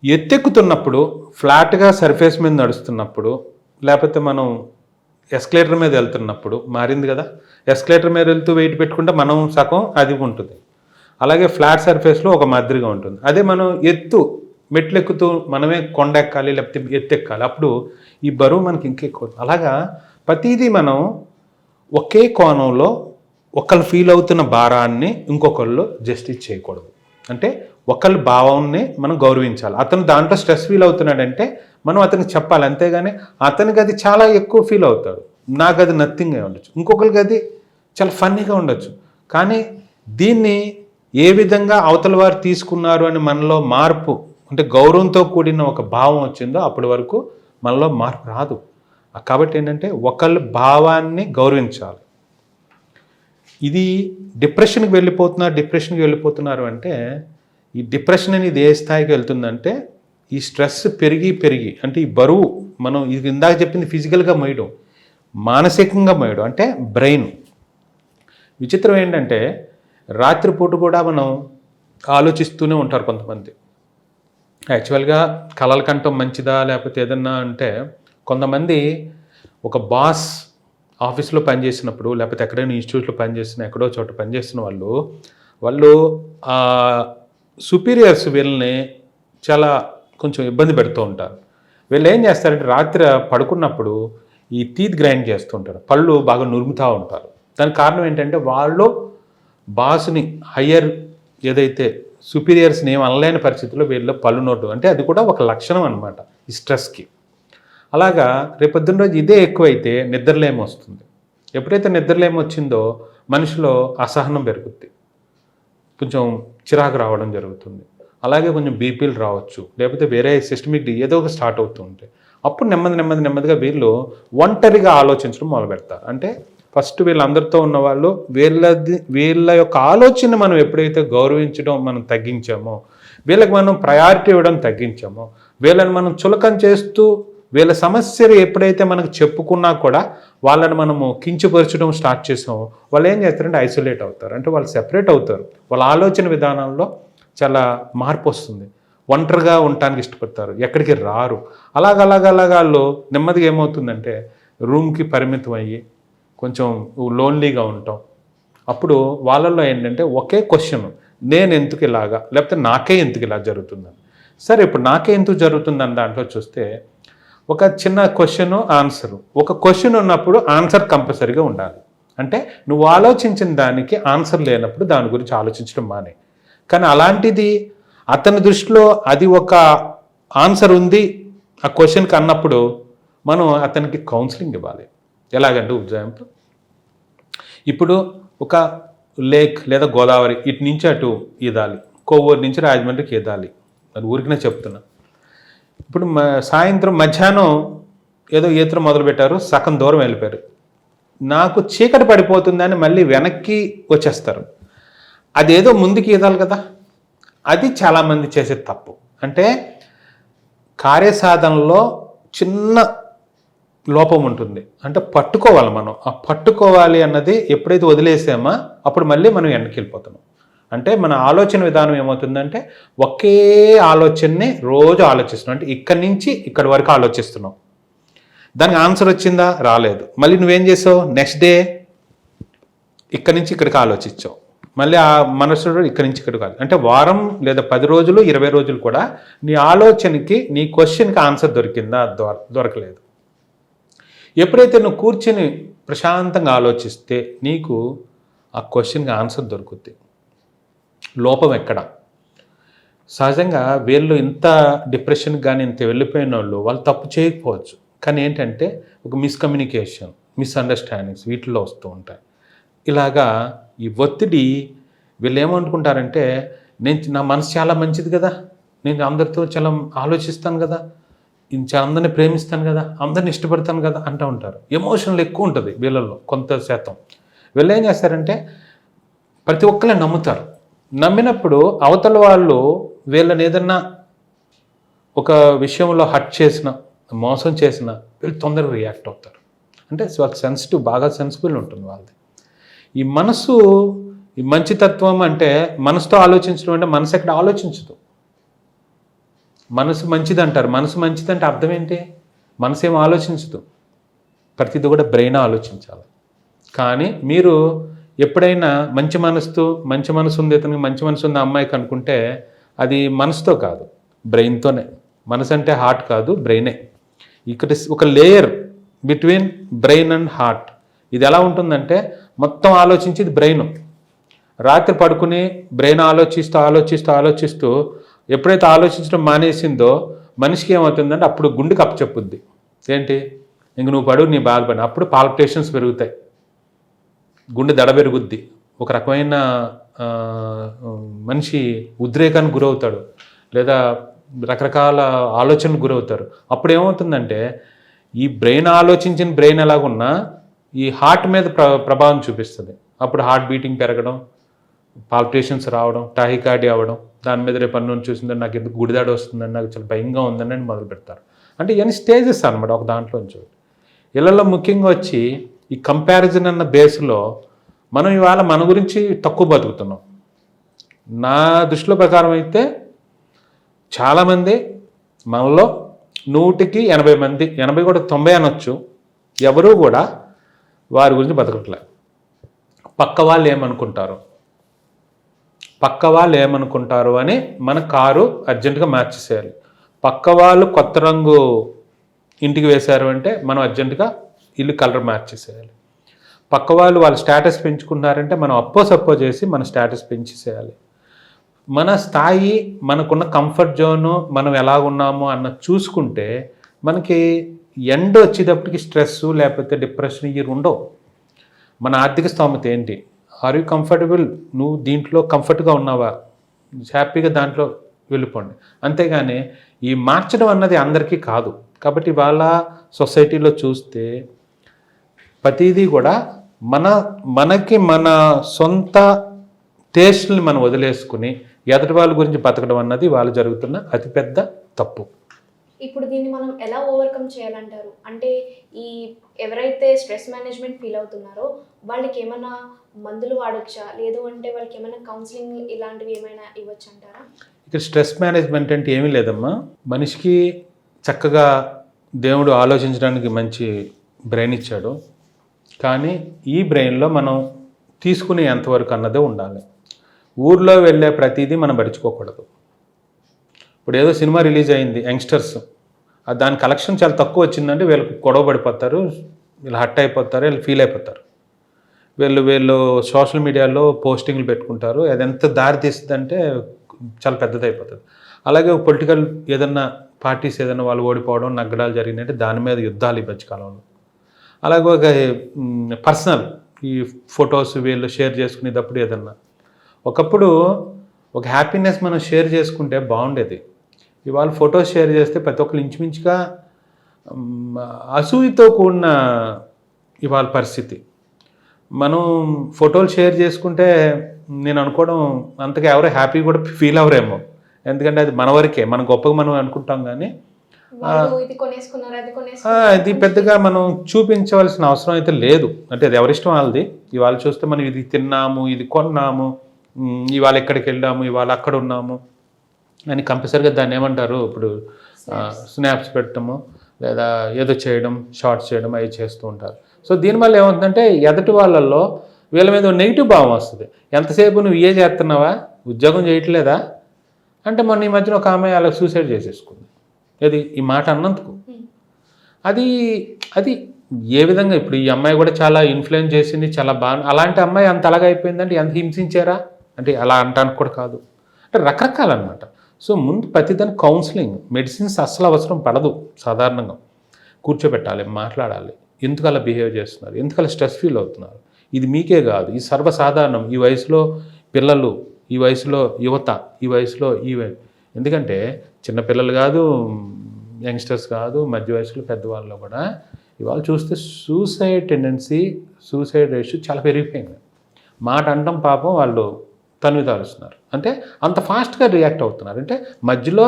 ఎత్తెక్కుతున్నప్పుడు, ఫ్లాట్గా సర్ఫేస్ మీద నడుస్తున్నప్పుడు, లేకపోతే మనం ఎస్కలేటర్ మీద వెళ్తున్నప్పుడు మారింది కదా, ఎస్కలేటర్ మీద వెళ్తూ వెయిట్ పెట్టుకుంటే మనం సగం అది ఉంటుంది, అలాగే ఫ్లాట్ సర్ఫేస్లో ఒక మాదిరిగా ఉంటుంది. అదే మనం మెట్లు ఎక్కుతూ మనమే కొండ ఎక్కాలి లేకపోతే ఎత్తెక్కాలి, అప్పుడు ఈ బరువు మనకి ఇంకెక్కువ. అలాగా ప్రతిదీ మనం ఒకే కోణంలో ఒకళ్ళు ఫీల్ అవుతున్న భారాన్ని ఇంకొకళ్ళు జస్టిస్ చేయకూడదు. అంటే ఒకళ్ళ భావాన్ని మనం గౌరవించాలి. అతను దాంట్లో స్ట్రెస్ ఫీల్ అవుతున్నాడంటే మనం అతనికి చెప్పాలి, అంతేగాని అతనికి అది చాలా ఎక్కువ ఫీల్ అవుతాడు, నాకు అది నథింగ్గా ఉండొచ్చు, ఇంకొకరికి అది చాలా ఫన్నీగా ఉండొచ్చు. కానీ దీన్ని ఏ విధంగా అవతల వారు తీసుకున్నారు అని మనలో మార్పు, అంటే గౌరవంతో కూడిన ఒక భావం వచ్చిందో అప్పటి వరకు మనలో మార్పు రాదు. కాబట్టి ఏంటంటే ఒకళ్ళ భావాన్ని గౌరవించాలి. ఇది డిప్రెషన్కి వెళ్ళిపోతున్నారు అంటే ఈ డిప్రెషన్ అనేది ఏ స్థాయికి వెళ్తుందంటే ఈ స్ట్రెస్ పెరిగి అంటే ఈ బరువు మనం ఇది ఇందాక చెప్పింది ఫిజికల్గా మోయడం, మానసికంగా మోయడం అంటే బ్రెయిన్. విచిత్రం ఏంటంటే రాత్రిపూట కూడా మనం ఆలోచిస్తూనే ఉంటారు కొంతమంది. యాక్చువల్గా కలలు కంటం మంచిదా లేకపోతే ఏదన్నా అంటే కొంతమంది ఒక బాస్ ఆఫీస్లో పనిచేసినప్పుడు లేకపోతే ఎక్కడైనా ఇన్స్టిట్యూట్లో ఎక్కడో చోట పనిచేస్తున్న వాళ్ళు సుపీరియర్స్ వీళ్ళని చాలా కొంచెం ఇబ్బంది పెడుతూ ఉంటారు. వీళ్ళు ఏం చేస్తారంటే రాత్రి పడుకున్నప్పుడు ఈ టీత్ గ్రైండ్ చేస్తూ ఉంటారు, పళ్ళు బాగా నురుముతూ ఉంటారు. దానికి కారణం ఏంటంటే వాళ్ళు బాస్ని హయ్యర్ ఏదైతే సుపీరియర్స్ని ఏం అనలేని పరిస్థితుల్లో వీళ్ళు పళ్ళు నోటు, అంటే అది కూడా ఒక లక్షణం అనమాట ఈ స్ట్రెస్కి. అలాగా రేపొద్దున రోజు ఇదే ఎక్కువైతే నిద్రలేమి వస్తుంది. ఎప్పుడైతే నిద్రలేమి వచ్చిందో మనిషిలో అసహనం పెరుగుద్ది, కొంచెం చిరాకు రావడం జరుగుతుంది, అలాగే కొంచెం బీపీలు రావచ్చు, లేకపోతే వేరే సిస్టమిక్ ఏదో ఒక స్టార్ట్ అవుతూ ఉంటాయి. అప్పుడు నెమ్మదిగా వీళ్ళు ఒంటరిగా ఆలోచించడం మొదలు పెడతారు. అంటే ఫస్ట్ వీళ్ళందరితో ఉన్నవాళ్ళు వీళ్ళ యొక్క ఆలోచన మనం ఎప్పుడైతే గౌరవించడం మనం తగ్గించామో, వీళ్ళకి మనం ప్రయారిటీ ఇవ్వడం తగ్గించామో, వీళ్ళని మనం చులకం చేస్తూ వీళ్ళ సమస్యలు ఎప్పుడైతే మనకు చెప్పుకున్నా కూడా వాళ్ళని మనము కించపరచడం స్టార్ట్ చేసామో వాళ్ళు ఏం చేస్తారంటే ఐసోలేట్ అవుతారు, అంటే వాళ్ళు సెపరేట్ అవుతారు. వాళ్ళ ఆలోచన విధానంలో చాలా మార్పు వస్తుంది, ఒంటరిగా ఉండటానికి ఇష్టపడతారు, ఎక్కడికి రారు. అలాగ వాళ్ళు నెమ్మదిగా ఏమవుతుందంటే రూమ్కి పరిమితం అయ్యి కొంచెం లోన్లీగా ఉంటాం. అప్పుడు వాళ్ళల్లో ఏంటంటే ఒకే క్వశ్చన్, నేను ఎందుకు ఇలాగా, లేకపోతే నాకే ఎందుకు ఇలా జరుగుతుందని. సరే, ఇప్పుడు నాకే ఎందుకు జరుగుతుందని దాంట్లో చూస్తే ఒక చిన్న క్వశ్చన్ ఆన్సరు, ఒక క్వశ్చన్ ఉన్నప్పుడు ఆన్సర్ కంపల్సరీగా ఉండాలి. అంటే నువ్వు ఆలోచించిన దానికి ఆన్సర్ లేనప్పుడు దాని గురించి ఆలోచించడం మానే. కానీ అలాంటిది అతని దృష్టిలో అది ఒక ఆన్సర్ ఉంది ఆ క్వశ్చన్కి అన్నప్పుడు మనం అతనికి కౌన్సిలింగ్ ఇవ్వాలి. ఎలాగంటే ఎగ్జాంపుల్, ఇప్పుడు ఒక లేక్ లేదా గోదావరి ఇటు నుంచి అటు ఈదాలి, కొవ్వూరు నుంచి రాజమండ్రికి ఈదాలి, అది ఊరికినే చెప్తున్నా. ఇప్పుడు సాయంత్రం మధ్యాహ్నం ఏదో ఈత మొదలుపెట్టారు, సగం దూరం వెళ్ళిపోయారు, నాకు చీకటి పడిపోతుందని మళ్ళీ వెనక్కి వచ్చేస్తారు. అదేదో ముందుకు ఈదాలి కదా, అది చాలామంది చేసే తప్పు. అంటే కార్యసాధనలో చిన్న లోపం ఉంటుంది, అంటే పట్టుకోవాలి మనం. ఆ పట్టుకోవాలి అన్నది ఎప్పుడైతే వదిలేసామో అప్పుడు మళ్ళీ మనం వెనక్కి వెళ్ళిపోతున్నాం. అంటే మన ఆలోచన విధానం ఏమవుతుందంటే ఒకే ఆలోచనని రోజు ఆలోచిస్తున్నాం, అంటే ఇక్కడి నుంచి ఇక్కడి వరకు ఆలోచిస్తున్నాం, దానికి ఆన్సర్ వచ్చిందా, రాలేదు, మళ్ళీ నువ్వేం చేసావు, నెక్స్ట్ డే ఇక్కడి నుంచి ఇక్కడికి ఆలోచించావు, మళ్ళీ ఆ మనసులో ఇక్కడి నుంచి ఇక్కడికి కాదు. అంటే వారం లేదా 10 రోజులు 20 రోజులు కూడా నీ ఆలోచనకి నీ క్వశ్చన్కి ఆన్సర్ దొరికిందా, దొరకలేదు. ఎప్పుడైతే నువ్వు కూర్చొని ప్రశాంతంగా ఆలోచిస్తే నీకు ఆ క్వశ్చన్కి ఆన్సర్ దొరుకుద్ది. లోపం ఎక్కడ? సహజంగా వీళ్ళు ఇంత డిప్రెషన్కి కానీ ఇంత వెళ్ళిపోయిన వాళ్ళు తప్పు చేయకపోవచ్చు, కానీ ఏంటంటే ఒక మిస్కమ్యూనికేషన్, మిస్అండర్స్టాండింగ్స్ వీటిల్లో వస్తూ ఉంటాయి. ఇలాగా ఈ ఒత్తిడి వీళ్ళు ఏమనుకుంటారంటే నా మనసు చాలా మంచిది కదా, నేను అందరితో చాలా ఆలోచిస్తాను కదా, అందరిని ప్రేమిస్తాను కదా, అందరిని ఇష్టపడతాను కదా అంటూ ఉంటారు. ఎమోషనల్ ఎక్కువ ఉంటుంది వీళ్ళల్లో కొంత శాతం. వీళ్ళు ఏం చేస్తారంటే ప్రతి ఒక్కరిని నమ్ముతారు. నమ్మినప్పుడు అవతల వాళ్ళు వీళ్ళని ఏదన్నా ఒక విషయంలో హర్ట్ చేసిన, మోసం చేసిన వీళ్ళు తొందరగా రియాక్ట్ అవుతారు. అంటే వాళ్ళకి సెన్సిటివ్, బాగా సెన్సిబుల్ ఉంటుంది వాళ్ళది. ఈ మనసు, ఈ మంచితత్వం అంటే మనసుతో ఆలోచించడం అంటే మనసు ఎక్కడ ఆలోచించదు. మనసు మంచిది అంటారు, మనసు మంచిదంటే అర్థం ఏంటి? మనసు ఏం ఆలోచించదు, ప్రతిదీ కూడా బ్రెయిన్ ఆలోచించాలి. కానీ మీరు ఎప్పుడైనా మంచి మనసు ఉంది, ఇతనికి మంచి మనసు ఉంది అమ్మాయికి అనుకుంటే అది మనసుతో కాదు, బ్రెయిన్తోనే. మనసు అంటే హార్ట్ కాదు, బ్రెయినే. ఇక్కడ ఒక layer between brain and heart. ఇది ఎలా ఉంటుందంటే మొత్తం ఆలోచించేది బ్రెయిన్. రాత్రి పడుకుని బ్రెయిన్ ఆలోచిస్తూ ఎప్పుడైతే ఆలోచించడం మానేసిందో మనిషికి ఏమవుతుందంటే అప్పుడు గుండెకి అప్పచెప్పుద్ది. ఏంటి, ఇంక నువ్వు పడు, నీ బాధపడి. అప్పుడు పాల్పిటేషన్స్ పెరుగుతాయి, గుండె దడ పెరుగుద్ది, ఒక రకమైన మనిషి ఉద్రేకానికి గురవుతాడు, లేదా రకరకాల ఆలోచనకు గురవుతారు. అప్పుడు ఏమవుతుందంటే ఈ ఆలోచించిన బ్రెయిన్ ఎలాగున్నా ఈ హార్ట్ మీద ప్రభావం చూపిస్తుంది. అప్పుడు హార్ట్ బీటింగ్ పెరగడం, పాల్పిటేషన్స్ రావడం, టాహికార్డియా అవ్వడం, దాని మీద రేపు అన్ను చూసిందని నాకు ఎందుకు గుడిదాడి వస్తుందని, నాకు చాలా భయంగా ఉందని మొదలు పెడతారు. అంటే ఇవన్నీ స్టేజెస్ అనమాట ఒక దాంట్లోంచి. ఇళ్ళల్లో ముఖ్యంగా వచ్చి ఈ కంపారిజన్ అన్న బేస్లో మనం ఇవాళ మన గురించి తక్కువ బతుకుతున్నాం. నా దృష్టిలో ప్రకారం అయితే చాలామంది మనలో 100కి 80 మంది, 80 కూడా 90 అనొచ్చు, ఎవరూ కూడా వారి గురించి బతకట్లేదు. పక్క వాళ్ళు ఏమనుకుంటారు అని మన కారు అర్జెంటుగా మార్చేసేయాలి. పక్క వాళ్ళు కొత్త రంగు ఇంటికి వేశారు అంటే మనం అర్జెంటుగా ఇల్లు కలర్ మార్చేసేయాలి. పక్క వాళ్ళు వాళ్ళ స్టేటస్ పెంచుకున్నారంటే మనం సప్పో చేసి మన స్టేటస్ పెంచేసేయాలి. మన స్థాయి, మనకున్న కంఫర్ట్ జోను, మనం ఎలాగున్నామో అన్న చూసుకుంటే మనకి ఎండ్ వచ్చేటప్పటికి స్ట్రెస్ లేకపోతే డిప్రెషన్ ఇవి ఉండవు. మన ఆర్థిక స్తోమత ఏంటి, ఆర్ యూ కంఫర్టబుల్, నువ్వు దీంట్లో కంఫర్ట్గా ఉన్నావా, హ్యాపీగా దాంట్లో వెళ్ళిపోండి. అంతేగాని ఈ మార్చడం అన్నది అందరికీ కాదు. కాబట్టి వాళ్ళ సొసైటీలో చూస్తే ప్రతిదీ కూడా మనకి మన సొంత టేస్ట్ని మనం వదిలేసుకుని ఎదుటి వాళ్ళ గురించి బతకడం అన్నది వాళ్ళు జరుగుతున్న అతిపెద్ద తప్పు.
ఇప్పుడు దీన్ని మనం ఎలా ఓవర్కమ్ చేయాలంటారు? అంటే ఈ ఎవరైతే స్ట్రెస్ మేనేజ్మెంట్ ఫీల్ అవుతున్నారో వాళ్ళకి ఏమైనా మందులు వాడొచ్చా, లేదు అంటే వాళ్ళకి ఏమైనా కౌన్సిలింగ్ ఇలాంటివి ఏమైనా ఇవ్వచ్చు అంటారా?
ఇక్కడ స్ట్రెస్ మేనేజ్మెంట్ అంటే ఏమీ లేదమ్మా. మనిషికి చక్కగా దేవుడు ఆలోచించడానికి మంచి బ్రెయిన్ ఇచ్చాడు, కానీ ఈ బ్రెయిన్లో మనం తీసుకునే ఎంతవరకు అన్నదే ఉండాలి. ఊర్లో వెళ్ళే ప్రతిదీ మనం పడుచుకోకూడదు. ఇప్పుడు ఏదో సినిమా రిలీజ్ అయింది, యంగ్స్టర్స్, దాని కలెక్షన్ చాలా తక్కువ వచ్చిందంటే వీళ్ళకి గొడవ పడిపోతారు, వీళ్ళు హట్ అయిపోతారు, వీళ్ళు ఫీల్ అయిపోతారు. వీళ్ళు సోషల్ మీడియాలో పోస్టింగ్లు పెట్టుకుంటారు. అది ఎంత దారి తీస్తుందంటే చాలా పెద్దది అయిపోతుంది. అలాగే పొలిటికల్ ఏదన్నా పార్టీస్ ఏదైనా వాళ్ళు ఓడిపోవడం, నగ్గడాలు జరిగినాయంటే దాని మీద యుద్ధాలు ఈ మధ్యకాలంలో. అలాగే ఒక పర్సనల్ ఈ ఫొటోస్ వీళ్ళు షేర్ చేసుకునేటప్పుడు ఏదన్నా ఒకప్పుడు ఒక హ్యాపీనెస్ మనం షేర్ చేసుకుంటే బాగుండేది. ఇవాళ ఫొటోస్ షేర్ చేస్తే ప్రతి ఒక్కరు ఇంచుమించుగా అసూయతో కూడిన ఇవాళ పరిస్థితి. మనం ఫోటోలు షేర్ చేసుకుంటే నేను అనుకోవడం అంతగా ఎవరో హ్యాపీ కూడా ఫీల్ అవరేమో, ఎందుకంటే అది మన వరకే, మన గొప్పగా మనం అనుకుంటాం. కానీ అది పెద్దగా మనం చూపించవలసిన అవసరం అయితే లేదు. అంటే అది ఎవరిష్టం వాళ్ళది. ఇవాళ చూస్తే మనం ఇది తిన్నాము, ఇది కొన్నాము, ఇవాళ ఎక్కడికి వెళ్ళాము, ఇవాళ అక్కడ ఉన్నాము అని కంపల్సరీగా దాన్ని ఏమంటారు, ఇప్పుడు స్నాప్స్ పెట్టడము లేదా ఏదో చేయడం, షార్ట్స్ చేయడం అవి చేస్తూ ఉంటారు. సో దీనివల్ల ఏమవుతుందంటే ఎదుటి వాళ్ళల్లో వీళ్ళ మీద నెగిటివ్ భావం వస్తుంది. ఎంతసేపు నువ్వు ఏ చేస్తున్నావా, ఉద్యోగం చేయట్లేదా అంటే మొన్న ఈ మధ్యన ఒక ఆమె అలా సూసైడ్ చేసేసుకుంది. అది ఈ మాట అన్నందుకు. అది ఏ విధంగా ఇప్పుడు ఈ అమ్మాయి కూడా చాలా ఇన్ఫ్లుయెన్స్ చేసింది, చాలా బాగా. అలాంటి అమ్మాయి అంత అలాగ అయిపోయిందంటే ఎంత హింసించారా అంటే అలా అంటానికి కూడా కాదు. అంటే రకరకాలన్నమాట. సో ముందు ప్రతిదానికి కౌన్సిలింగ్, మెడిసిన్స్ అస్సలు అవసరం పడదు. సాధారణంగా కూర్చోబెట్టాలి, మాట్లాడాలి, ఎందుకు అలా బిహేవ్ చేస్తున్నారు, ఎందుకు అలా స్ట్రెస్ ఫీల్ అవుతున్నారు, ఇది మీకే కాదు, ఇది సర్వసాధారణం. ఈ వయసులో పిల్లలు, ఈ వయసులో యువత, ఈ వయసులో ఎందుకంటే చిన్నపిల్లలు కాదు, యంగ్స్టర్స్ కాదు, మధ్య వయసులో పెద్దవాళ్ళు కూడా ఇవాళ చూస్తే సూసైడ్ టెండెన్సీ, సూసైడ్ రేషియో చాలా పెరిగిపోయింది. మాట అంటాం పాపం వాళ్ళు తలుస్తున్నారు. అంటే అంత ఫాస్ట్గా రియాక్ట్ అవుతున్నారు. అంటే మధ్యలో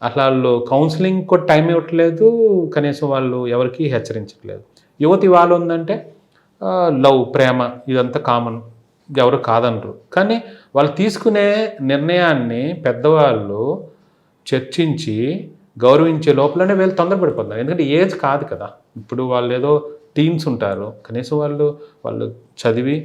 అట్లా వాళ్ళు కౌన్సిలింగ్ కూడా టైం ఇవ్వట్లేదు, కనీసం వాళ్ళు ఎవరికి హెచ్చరించట్లేదు. యువతి వాళ్ళు ఉందంటే లవ్, ప్రేమ ఇదంతా కామన్, ఎవరు కాదనరు. కానీ వాళ్ళు తీసుకునే నిర్ణయాన్ని పెద్దవాళ్ళు చర్చించి గౌరవించే లోపలనే వీళ్ళు తొందరపడిపోతున్నారు. ఎందుకంటే ఏజ్ కాదు కదా. ఇప్పుడు వాళ్ళు ఏదో టీన్స్ ఉంటారు, కనీసం వాళ్ళు చదివి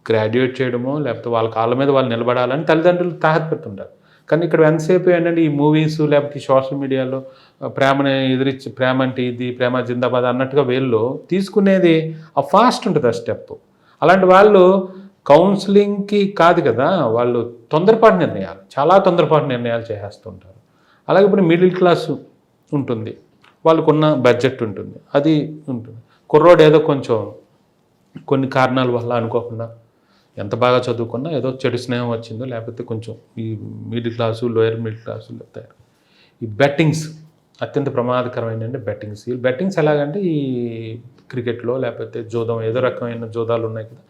గ్రాడ్యుయేట్ చేయడమో లేకపోతే వాళ్ళ కాళ్ళ మీద వాళ్ళు నిలబడాలని తల్లిదండ్రులు తాహత పెడుతుంటారు. కానీ ఇక్కడ ఎంతసేపు ఏంటంటే ఈ మూవీస్ లేకపోతే సోషల్ మీడియాలో ప్రేమని ఎదిరించి ప్రేమ అంటే ఇది ప్రేమ జిందాబాద్ అన్నట్టుగా వీళ్ళు తీసుకునేది ఆ ఫాస్ట్ ఉంటుంది ఆ స్టెప్. అలాంటి వాళ్ళు కౌన్సిలింగ్కి కాదు కదా, వాళ్ళు తొందరపాటు నిర్ణయాలు, చాలా తొందరపాటు నిర్ణయాలు చేసేస్తుంటారు. అలాగే ఇప్పుడు మిడిల్ క్లాస్ ఉంటుంది, వాళ్ళకున్న బడ్జెట్ ఉంటుంది, అది ఉంటుంది. కుర్రోడు ఏదో కొంచెం కొన్ని కారణాల వల్ల అనుకోకుండా ఎంత బాగా చదువుకున్నా ఏదో చెడు స్నేహం వచ్చిందో లేకపోతే కొంచెం ఈ middle class lower middle class లేకపోతే ఈ బెట్టింగ్స్ అత్యంత ప్రమాదకరమైన బెట్టింగ్స్. ఈ బెట్టింగ్స్ ఎలాగంటే ఈ క్రికెట్లో లేకపోతే జోదం ఏదో రకమైన జోదాలు ఉన్నాయి కదా,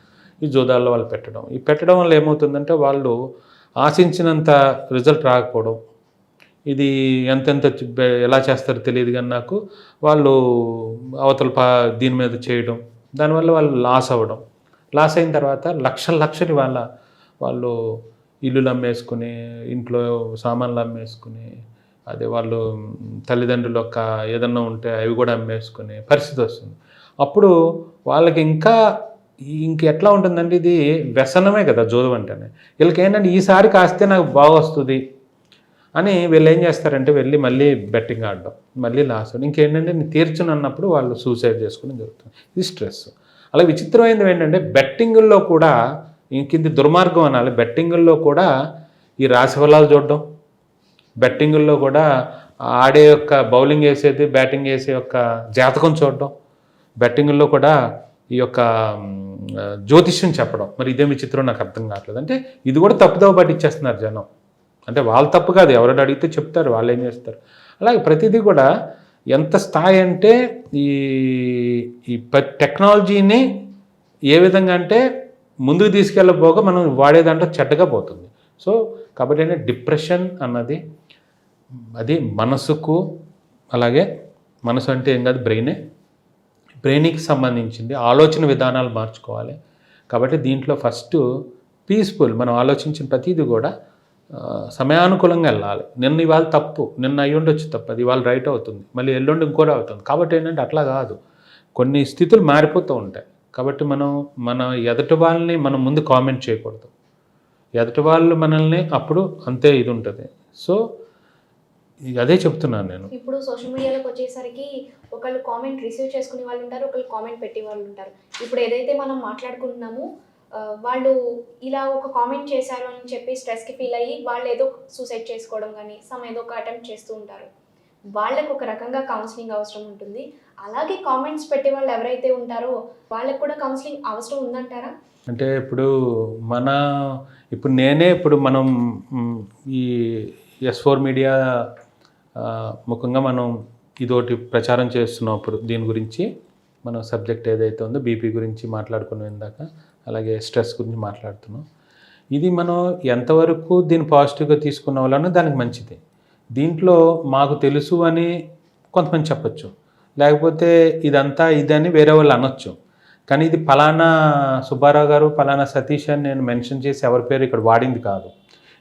ఈ జోదాల్లో వాళ్ళు పెట్టడం వల్ల ఏమవుతుందంటే వాళ్ళు ఆశించినంత రిజల్ట్ రాకపోవడం, ఇది ఎంతెంత ఎలా చేస్తారో తెలియదు కానీ నాకు వాళ్ళు అవతల దీని మీద చేయడం, దానివల్ల వాళ్ళు లాస్ అవ్వడం, లాస్ అయిన తర్వాత లక్షలు వాళ్ళు ఇల్లులు అమ్మేసుకుని ఇంట్లో సామాన్లు అమ్మేసుకుని అదే వాళ్ళు తల్లిదండ్రుల యొక్క ఏదన్నా ఉంటే అవి కూడా అమ్మేసుకునే పరిస్థితి వస్తుంది. అప్పుడు వాళ్ళకి ఎట్లా ఉంటుందంటే ఇది వ్యసనమే కదా జోదం అంటేనే. వీళ్ళకి ఏంటంటే ఈసారి కాస్తే నాకు బాగా వస్తుంది అని వీళ్ళు ఏం చేస్తారంటే వెళ్ళి మళ్ళీ బెట్టింగ్ ఆడడం, మళ్ళీ లాస్ అవ్వడం, ఇంకేంటంటే నేను తీర్చును అన్నప్పుడు వాళ్ళు సూసైడ్ చేసుకోవడం జరుగుతుంది. ఇది స్ట్రెస్. అలా విచిత్రమైనది ఏంటంటే బెట్టింగుల్లో కూడా ఇంకింది దుర్మార్గం అనాలి, బెట్టింగుల్లో కూడా ఈ రాశి ఫలాలు చూడడం, బెట్టింగుల్లో కూడా ఆడే యొక్క బౌలింగ్ వేసేది బ్యాటింగ్ వేసే యొక్క జాతకం చూడడం, బెట్టింగుల్లో కూడా ఈ యొక్క జ్యోతిష్యం చెప్పడం. మరి ఇదే విచిత్రం నాకు అర్థం కావట్లేదు. అంటే ఇది కూడా తప్పుదోవ పట్టించేస్తున్నారు జనం. అంటే వాళ్ళ తప్పు కాదు, ఎవరైనా అడిగితే చెప్తారు, వాళ్ళు ఏం చేస్తారు. అలాగే ప్రతిదీ కూడా ఎంత స్థాయి అంటే ఈ టెక్నాలజీని ఏ విధంగా అంటే ముందుకు తీసుకెళ్ళబోగా మనం వాడేదాంట్లో చెడ్డగా పోతుంది. సో కాబట్టి ఏంటంటే డిప్రెషన్ అన్నది అది మనసుకు, అలాగే మనసు అంటే ఏం కాదు బ్రెయిన్కి సంబంధించింది, ఆలోచన విధానాలు మార్చుకోవాలి. కాబట్టి దీంట్లో ఫస్ట్ పీస్ఫుల్, మనం ఆలోచించిన ప్రతిదీ కూడా సమయానుకూలంగా వెళ్ళాలి. నిన్న ఇవాళ తప్పు, నిన్న అయ్యి ఉండొచ్చు తప్పు, అది ఇవాళ రైట్ అవుతుంది, మళ్ళీ ఎల్లుండి ఇంకోటి అవుతుంది. కాబట్టి ఏంటంటే అట్లా కాదు, కొన్ని స్థితులు మారిపోతూ ఉంటాయి. కాబట్టి మన ఎదుటి వాళ్ళని మనం ముందు కామెంట్ చేయకూడదు, ఎదుటి వాళ్ళు మనల్ని అప్పుడు అంతే ఇది ఉంటుంది. సో అదే చెప్తున్నాను నేను.
ఇప్పుడు సోషల్ మీడియాలోకి వచ్చేసరికి ఒకళ్ళు కామెంట్ రిసీవ్ చేసుకునే వాళ్ళు ఉంటారు, ఒకళ్ళు కామెంట్ పెట్టే వాళ్ళు ఉంటారు. ఇప్పుడు ఏదైతే మనం మాట్లాడుకుంటున్నామో వాళ్ళు ఇలా ఒక కామెంట్ చేశారు అని చెప్పి స్ట్రెస్కి ఫీల్ అయ్యి వాళ్ళు ఏదో సూసైడ్ చేసుకోవడం కానీ ఏదో ఒక అటెంప్ట్ చేస్తూ ఉంటారు. వాళ్ళకు ఒక రకంగా కౌన్సిలింగ్ అవసరం ఉంటుంది. అలాగే కామెంట్స్ పెట్టే వాళ్ళు ఎవరైతే ఉంటారో వాళ్ళకు కూడా కౌన్సిలింగ్ అవసరం ఉందంటారా?
అంటే ఇప్పుడు మనం ఈ S4 మీడియా ముఖంగా మనం ఇదోటి ప్రచారం చేస్తున్నప్పుడు దీని గురించి మనం సబ్జెక్ట్ ఏదైతే ఉందో బీపీ గురించి మాట్లాడుకున్నాం ఇందాక, అలాగే స్ట్రెస్ గురించి మాట్లాడుతున్నాం. ఇది మనం ఎంతవరకు దీన్ని పాజిటివ్గా తీసుకున్న వాళ్ళని దానికి మంచిది. దీంట్లో మాకు తెలుసు అని కొంతమంది చెప్పచ్చు, లేకపోతే ఇదంతా ఇదని వేరే వాళ్ళు అనొచ్చు. కానీ ఇది ఫలానా సుబ్బారావు గారు ఫలానా సతీష్ అని నేను మెన్షన్ చేసి ఎవరి పేరు ఇక్కడ వాడింది కాదు,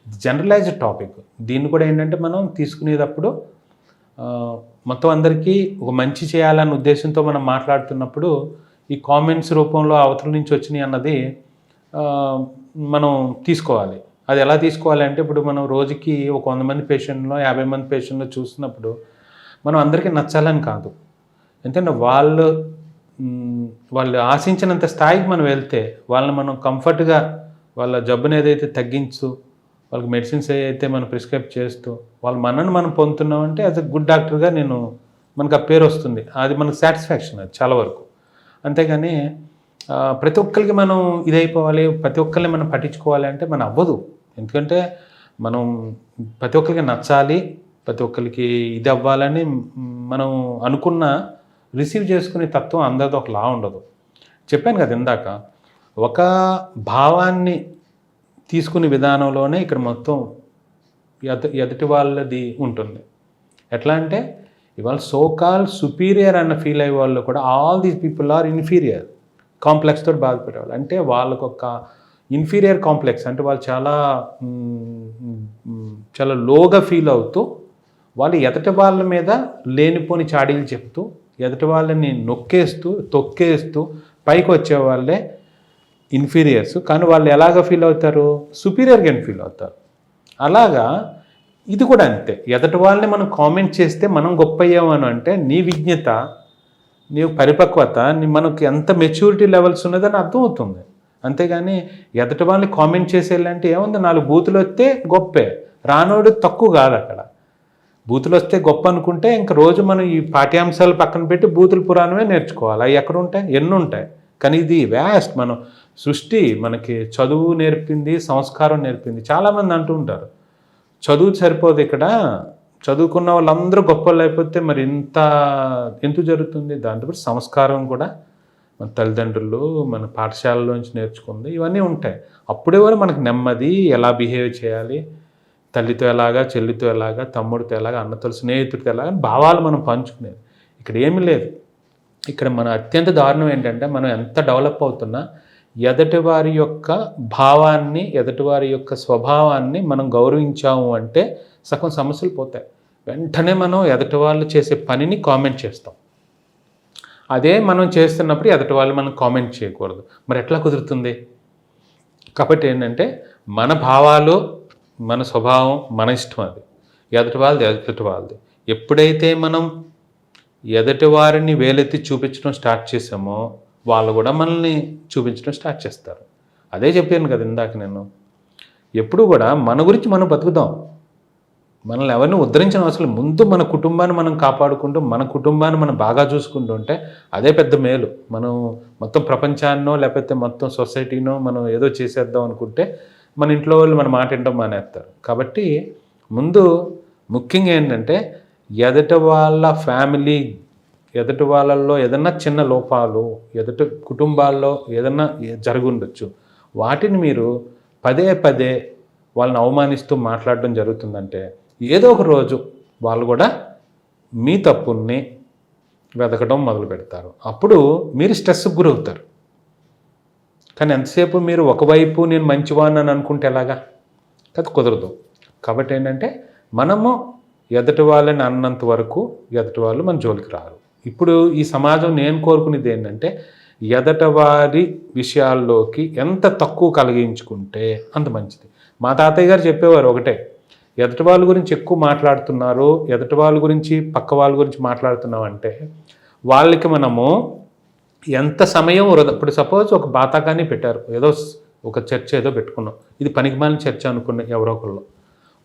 ఇది జనరలైజ్డ్ టాపిక్. దీన్ని కూడా ఏంటంటే మనం తీసుకునేటప్పుడు మొత్తం అందరికీ ఒక మంచి చేయాలన్న ఉద్దేశంతో మనం మాట్లాడుతున్నప్పుడు ఈ కామెంట్స్ రూపంలో అవతల నుంచి వచ్చినాయి అన్నది మనం తీసుకోవాలి. అది ఎలా తీసుకోవాలి అంటే ఇప్పుడు మనం రోజుకి ఒక 100 మంది పేషెంట్లో 50 మంది పేషెంట్లో చూసినప్పుడు మనం అందరికీ నచ్చాలని కాదు, ఎందుకంటే వాళ్ళు ఆశించినంత స్థాయికి మనం వెళ్తే వాళ్ళని మనం కంఫర్ట్గా వాళ్ళ జబ్బుని ఏదైతే తగ్గించు, వాళ్ళకి మెడిసిన్స్ ఏదైతే మనం ప్రిస్క్రైబ్ చేస్తూ మనల్ని మనం పొందుతున్నామంటే యాజ్ ఎ గుడ్ డాక్టర్గా మనకు ఆ పేరు వస్తుంది, అది మనకు సాటిస్ఫాక్షన్ అది చాలా వరకు. అంతేగాని ప్రతి ఒక్కరికి మనం ఇదైపోవాలి, ప్రతి ఒక్కరిని మనం పట్టించుకోవాలి అంటే మనం అవ్వదు. ఎందుకంటే మనం ప్రతి ఒక్కరికి నచ్చాలి, ప్రతి ఒక్కరికి ఇది అవ్వాలని మనం అనుకున్న రిసీవ్ చేసుకునే తత్వం అందరితో ఒకలా ఉండదు. చెప్పాను కదా ఇందాక, ఒక భావాన్ని తీసుకునే విధానంలోనే ఇక్కడ మొత్తం ఎదుటి వాళ్ళది ఉంటుంది. ఎట్లా అంటే ఇవాళ సోకాల్ సుపీరియర్ అన్న ఫీల్ అయ్యే వాళ్ళు కూడా all these people are inferior కాంప్లెక్స్తో బాధపడేవాళ్ళు. అంటే వాళ్ళకు ఒక ఇన్ఫీరియర్ కాంప్లెక్స్, అంటే వాళ్ళు చాలా లోగా ఫీల్ అవుతూ వాళ్ళు ఎదుటి వాళ్ళ మీద లేనిపోని చాడీలు చెప్తూ ఎదుటి వాళ్ళని నొక్కేస్తూ తొక్కేస్తూ పైకి వచ్చే వాళ్ళే ఇన్ఫీరియర్స్. కానీ వాళ్ళు ఎలాగ ఫీల్ అవుతారు? సుపీరియర్గా ఫీల్ అవుతారు. అలాగా ఇది కూడా అంతే. ఎదటి వాళ్ళని మనం కామెంట్ చేస్తే మనం గొప్ప అయ్యామని అంటే నీ విజ్ఞత, నీ పరిపక్వత, మనకి ఎంత మెచ్యూరిటీ లెవెల్స్ ఉన్నదని అర్థమవుతుంది. అంతేగాని ఎదటి వాళ్ళని కామెంట్ చేసేయాలంటే ఏముంది, 4 బూతులు వస్తే గొప్పే, రానోడు తక్కువ కాదు. అక్కడ బూతులు వస్తే గొప్ప అనుకుంటే ఇంక రోజు మనం ఈ పాఠ్యాంశాలు పక్కన పెట్టి బూతుల పురాణమే నేర్చుకోవాలి. అవి ఎక్కడ ఉంటాయి? ఎన్ని ఉంటాయి. కానీ ఇది వ్యాస్ట్. మనం సృష్టి మనకి చదువు నేర్పింది, సంస్కారం నేర్పింది. చాలామంది అంటూ ఉంటారు చదువు సరిపోదు, ఇక్కడ చదువుకున్న వాళ్ళందరూ గొప్ప వాళ్ళు అయిపోతే మరి ఎందుకు జరుగుతుంది? దాంతోపాటు సంస్కారం కూడా మన తల్లిదండ్రులు, మన పాఠశాలలోంచి నేర్చుకుంది, ఇవన్నీ ఉంటాయి. అప్పుడే వరకు మనకు నెమ్మది, ఎలా బిహేవ్ చేయాలి, తల్లితో ఎలాగా, చెల్లితో ఎలాగా, తమ్ముడితో ఎలాగా, అన్నతో, స్నేహితుడితో ఎలాగా భావాలు మనం పంచుకునేది. ఇక్కడ ఏమీ లేదు. ఇక్కడ మన అత్యంత దారుణం ఏంటంటే మనం ఎంత డెవలప్ అవుతున్నా ఎదటివారి యొక్క భావాన్ని, ఎదటివారి యొక్క స్వభావాన్ని మనం గౌరవించాము అంటే సగం సమస్యలు పోతాయి. వెంటనే మనం ఎదటి వాళ్ళు చేసే పనిని కామెంట్ చేస్తాం. అదే మనం చేస్తున్నప్పుడు ఎదటి వాళ్ళు మనం కామెంట్ చేయకూడదు. మరి ఎట్లా కుదురుతుంది? కాబట్టి ఏంటంటే మన భావాలు, మన స్వభావం మన ఇష్టం. అది ఎదటి వాళ్ళది. ఎప్పుడైతే మనం ఎదటి వారిని వేలెత్తి చూపించడం స్టార్ట్ చేసామో వాళ్ళు కూడా మనల్ని చూపించడం స్టార్ట్ చేస్తారు. అదే చెప్పాను కదా ఇందాక నేను. ఎప్పుడు కూడా మన గురించి మనం బతుకుదాం. మనల్ని ఎవరిని ఉద్ధరించిన అవసరం. ముందు మన కుటుంబాన్ని మనం కాపాడుకుంటూ, మన కుటుంబాన్ని మనం బాగా చూసుకుంటూ ఉంటే అదే పెద్ద మేలు. మనం మొత్తం ప్రపంచాన్నో లేకపోతే మొత్తం సొసైటీనో మనం ఏదో చేసేద్దాం అనుకుంటే మన ఇంట్లో వాళ్ళు మన మాట వినడం మానేస్తారు. కాబట్టి ముందు ముఖ్యంగా ఏంటంటే ఎదటి వాళ్ళ ఫ్యామిలీ, ఎదటి వాళ్ళల్లో ఏదన్నా చిన్న లోపాలు, ఎదటి కుటుంబాల్లో ఏదన్నా జరుగుండొచ్చు, వాటిని మీరు పదే పదే వాళ్ళని అవమానిస్తూ మాట్లాడడం జరుగుతుందంటే ఏదో ఒక రోజు వాళ్ళు కూడా మీ తప్పుల్ని వెతకడం మొదలు పెడతారు. అప్పుడు మీరు స్ట్రెస్కి గురవుతారు. కానీ ఎంతసేపు మీరు ఒకవైపు నేను మంచివాడిని అని అనుకుంటే ఎలాగా? అది కుదరదు. కాబట్టి ఏంటంటే మనము ఎదటి వాళ్ళని అన్నంత వరకు ఎదటి వాళ్ళు మన జోలికి రారు. ఇప్పుడు ఈ సమాజం నేను కోరుకునేది ఏంటంటే ఎదటవారి విషయాల్లోకి ఎంత తక్కువ కలిగించుకుంటే అంత మంచిది. మా తాతయ్య గారు చెప్పేవారు ఒకటే, ఎదటి వాళ్ళ గురించి ఎక్కువ మాట్లాడుతున్నారు, ఎదటి వాళ్ళ గురించి పక్క వాళ్ళ గురించి మాట్లాడుతున్నామంటే వాళ్ళకి మనము ఎంత సమయం ఇప్పుడు సపోజ్ ఒక బాతాకాన్ని పెట్టారు, ఏదో ఒక చర్చ ఏదో పెట్టుకున్నాం, ఇది పనికిమాలిన చర్చ అనుకున్నాం ఎవరో ఒకళ్ళు.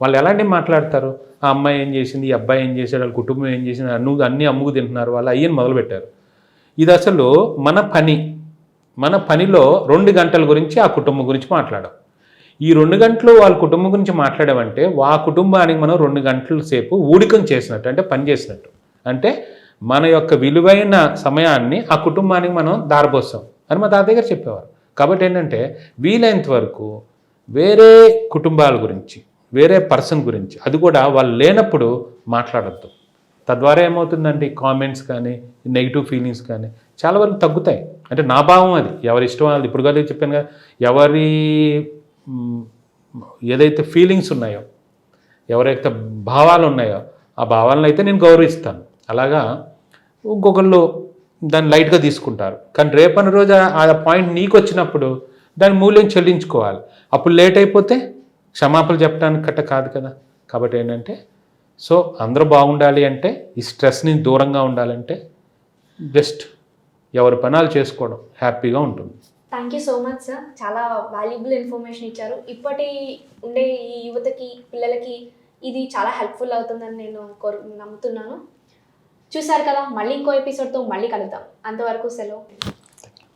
వాళ్ళు ఎలాంటి మాట్లాడతారు? ఆ అమ్మాయి ఏం చేసింది, ఈ అబ్బాయి ఏం చేశాడు, వాళ్ళ కుటుంబం ఏం చేసింది, అన్నీ అమ్ముకు తింటున్నారు వాళ్ళు, అయ్యని మొదలుపెట్టారు. ఇది అసలు మన పనిలో 2 గంటల గురించి ఆ కుటుంబం గురించి మాట్లాడాం. ఈ 2 గంటలు వాళ్ళ కుటుంబం గురించి మాట్లాడామంటే ఆ కుటుంబానికి మనం 2 గంటల సేపు ఊడికం చేసినట్టు, అంటే పని చేసినట్టు. అంటే మన యొక్క విలువైన సమయాన్ని ఆ కుటుంబానికి మనం దారపోస్తాం అని మా తాతయ్య గారు చెప్పేవారు. కాబట్టి ఏంటంటే వీలైనంత వరకు వేరే కుటుంబాల గురించి, వేరే పర్సన్ గురించి, అది కూడా వాళ్ళు లేనప్పుడు మాట్లాడద్దు. తద్వారా ఏమవుతుందంటే ఈ కామెంట్స్ కానీ, నెగిటివ్ ఫీలింగ్స్ కానీ చాలా వరకు తగ్గుతాయి. అంటే నా భావం అది, ఎవరి ఇష్టం అది. ఇప్పుడు కదా చెప్పాను కదా, ఎవరి ఏదైతే ఫీలింగ్స్ ఉన్నాయో, ఎవరైతే భావాలు ఉన్నాయో ఆ భావాలను అయితే నేను గౌరవిస్తాను. అలాగా ఇంకొకళ్ళు దాన్ని లైట్గా తీసుకుంటారు. కానీ రేపటి రోజు ఆ పాయింట్ నీకు వచ్చినప్పుడు దాని మూల్యం చెల్లించుకోవాలి. అప్పుడు లేట్ అయిపోతే క్షమాపణలు చెప్పడానికి కట్ట కాదు కదా. కాబట్టి ఏంటంటే సో అందరూ బాగుండాలి అంటే, ఈ స్ట్రెస్ని దూరంగా ఉండాలంటే జస్ట్ ఎవరి పనాలు చేసుకోవడం హ్యాపీగా ఉంటుంది.
Thank you so much sir. చాలా వాల్యుబుల్ ఇన్ఫర్మేషన్ ఇచ్చారు. ఇప్పటి ఉండే ఈ యువతకి, పిల్లలకి ఇది చాలా హెల్ప్ఫుల్ అవుతుందని నేను నమ్ముతున్నాను. చూసారు కదా, మళ్ళీ ఇంకో ఎపిసోడ్తో మళ్ళీ కలుద్దాం. అంతవరకు సెలవు.